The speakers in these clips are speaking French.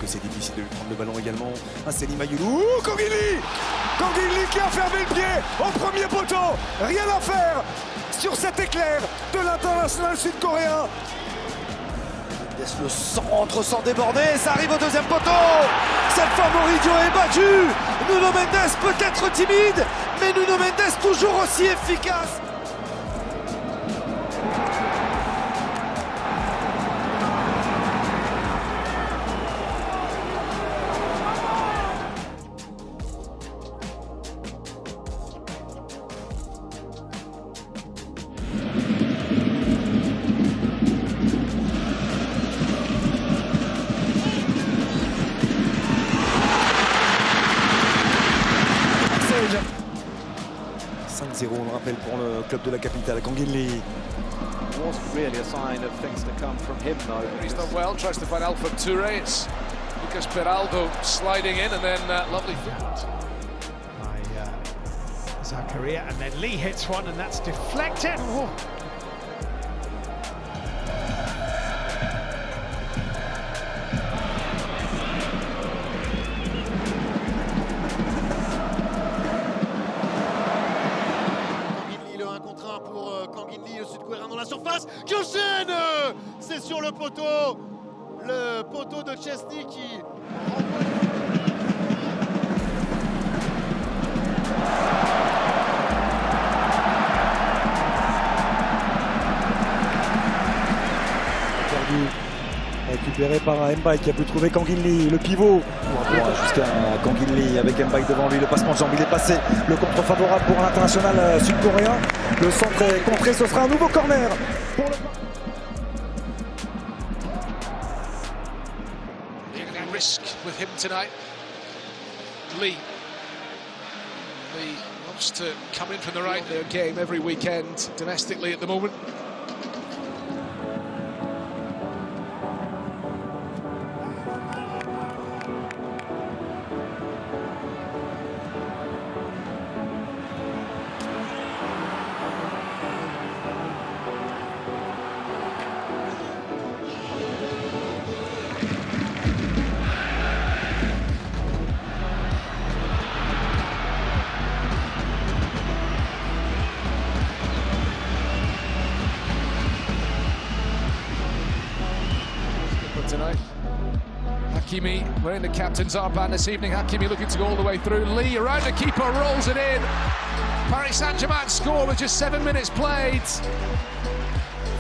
Que c'est difficile de lui prendre le ballon également. Un Selim Ayoulou. Kanguinli qui a fermé le pied au premier poteau. Rien à faire sur cet éclair de l'international sud-coréen. Le centre sans déborder, ça arrive au deuxième poteau. Cette fois Moridio est battu. Nuno Mendes peut-être timide, mais Nuno Mendes toujours aussi efficace. On le rappelle pour le club de la capitale, Kanguinli. Wasn't really a sign of things to come from him though. He's done well, tries to find Alpha Toure. It's Lucas Peraldo sliding in and then lovely foot. By Zakaria, and then Lee hits one and that's deflected. Oh. Kanguinli, le sud-coréen dans la surface, qui enchaîne. C'est sur le poteau de Chesney qui perdu, récupéré par Mbaye qui a pu trouver Kanguinli, le pivot. Jusqu'à Kanguinli avec Mbaye devant lui, le passement de jambe, il est passé. Le contre favorable pour l'international sud-coréen. Le centre est contré, ce sera un nouveau corner pour le... Risk with him tonight. Lee wants to come in from the right. Their game every weekend domestically at the moment. Tonight, Hakimi wearing the captain's armband this evening. Hakimi looking to go all the way through. Lee around the keeper, rolls it in. Paris Saint-Germain score with just 7 minutes played.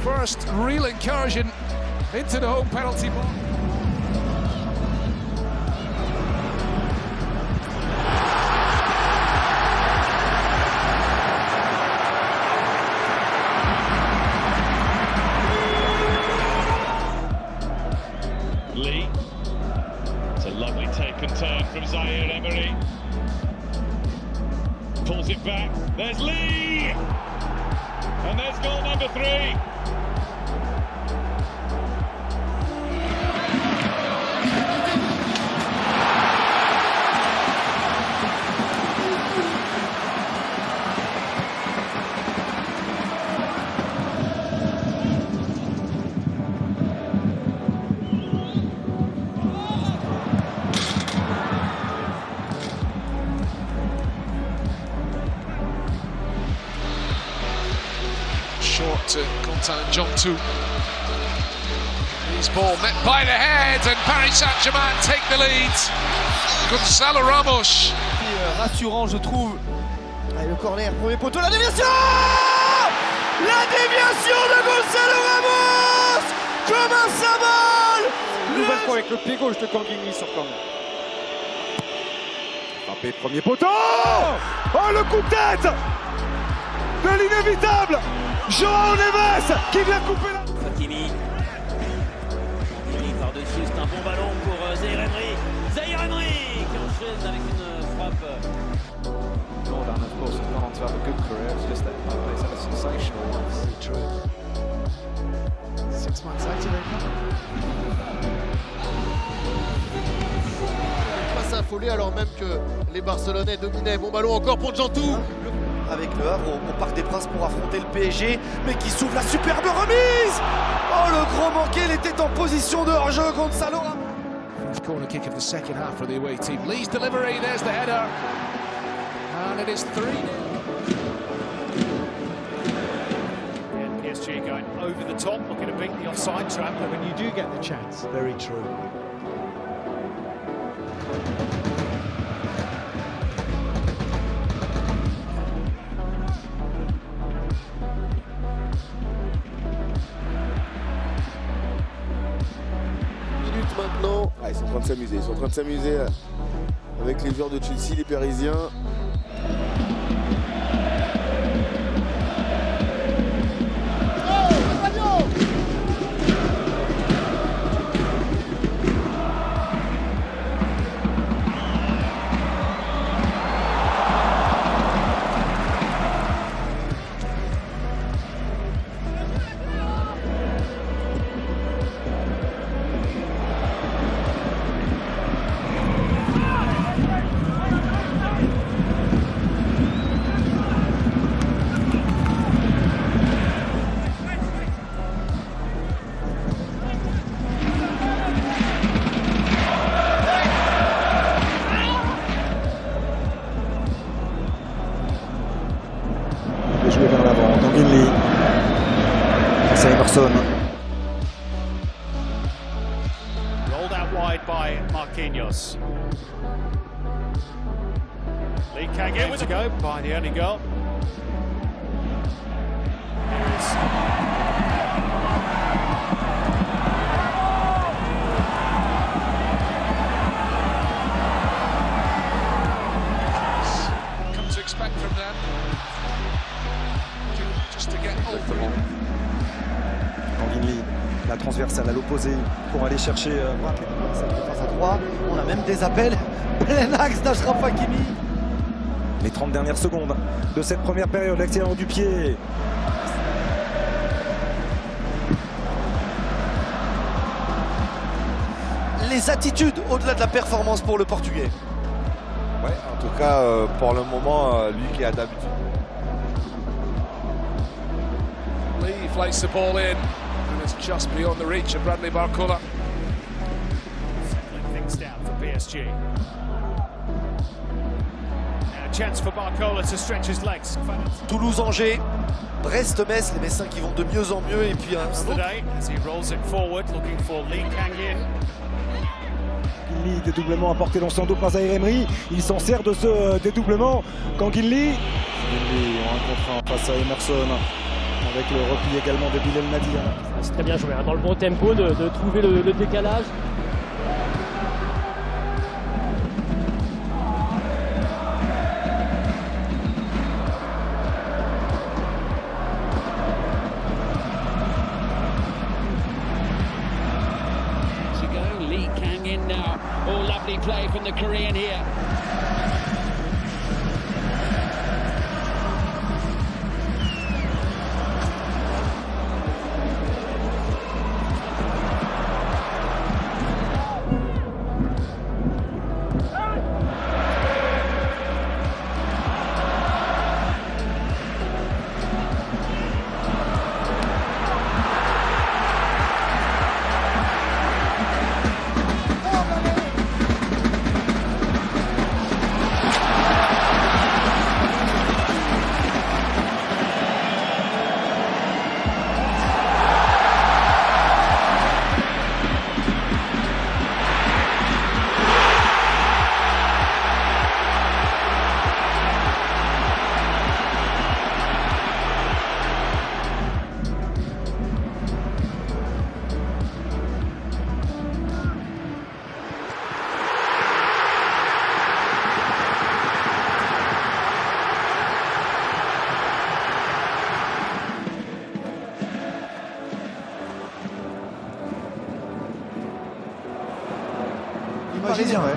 First real incursion into the home penalty box. Lee, it's a lovely take and turn from Zaire Emery. Pulls it back, there's Lee! And there's goal number 3. Short to Gonzalo Jontu. His ball met by the head and Paris Saint-Germain take the lead. Gonzalo Ramos. Rassurant, je trouve. Allez, le corner, premier poteau, la déviation. La déviation de Gonzalo Ramos. Comme un symbole. Nouvelle fois avec le pied gauche de Kanguinli sur corner. Frappé, premier poteau. Oh, le coup de tête de l'inévitable João Neves qui vient couper la... Hakimi par-dessus, c'est un bon ballon pour Zaire Emery. Zaire Emery qui enchaîne avec une frappe. Jordan, of course, has gone on to have a good career. It's just that he's had a sensational one. Very true. 6 months later, Pas s'affoler alors même que les Barcelonais dominaient. Bon ballon encore pour Jantou. Avec le Havre au Parc des Princes pour affronter le PSG, mais qui s'ouvre la superbe remise. Oh, le gros manqué, il était en position de hors-jeu, Gonzalo. First corner kick of the second half for the away team. Lee's delivery, there's the header. And it is 3-0. And PSG going over the top, looking to beat the offside trap, but when you do get the chance. Very true. Maintenant, ils sont en train de s'amuser. Ils sont en train de s'amuser avec les joueurs de Chelsea, les Parisiens. Joué vers l'avant, Kanginli face à Emerson. Rolled out wide by Marquinhos. Lee Kang in to go by the only goal. Come to expect from them. Just to get all through. Kanginli, la transversale à l'opposé pour aller chercher Face à 3, on a même des appels. Plein axe d'Achraf Hakimi. les 30 dernières secondes de cette première période. L'excellent du pied. Les attitudes au-delà de la performance pour le Portugais. Ouais, en tout cas, pour le moment, lui qui a d'habitude. Lee flights the ball in, and it's just beyond the reach of Bradley Barcola. Settling things down for PSG. And a chance for Barcola to stretch his legs. Toulouse-Angers, Brest-Metz, les Messins qui vont de mieux en mieux. Et puis un autre. Today, as he rolls it forward, looking for Lee Kang-in. Kanginli, dédoublement apporté dans son dos par Zaïre Emery. Il s'en sert de ce dédoublement. Kanginli. Kanginli en 1 contre 1 face à Emerson. Avec le repli également de Bilal Nadir. C'est très bien joué, hein, dans le bon tempo, de trouver le décalage. Lee Kang-in now. Oh, lovely play from the Korean here.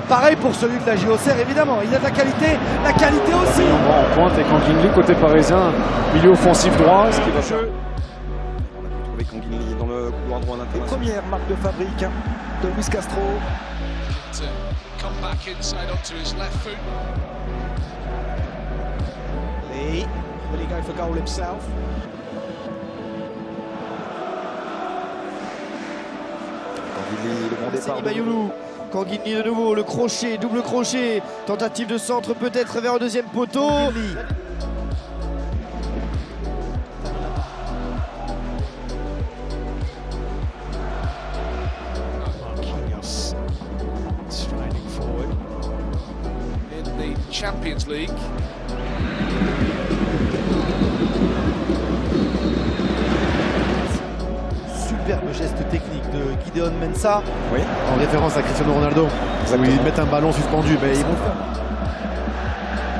Pareil pour celui de la JOCR, évidemment. Il y a de la qualité aussi. En pointe et Kanginli côté parisien, milieu offensif droit, ce qui va jeu. On a pu trouver Kanginli dans le couloir droit d'international. Première marque de fabrique de Luis Castro. To come back inside onto his left foot. Lee, will he go for goal himself? Kanginli, le bon départ. Bayoulou. Canguilly de nouveau, le crochet, double crochet. Tentative de centre peut-être vers le deuxième poteau. Canguilly. Marquinhos striding forward. In the Champions League. Superbe geste technique de Gideon Mensah, Oui. en référence à Cristiano Ronaldo. Où ils mettent un ballon suspendu, mais ils vont le faire.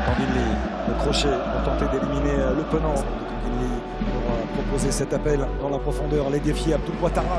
Canguilly, le crochet pour tenter d'éliminer le penant. Canguilly pour proposer cet appel dans la profondeur, les défier Abdul Ouattara.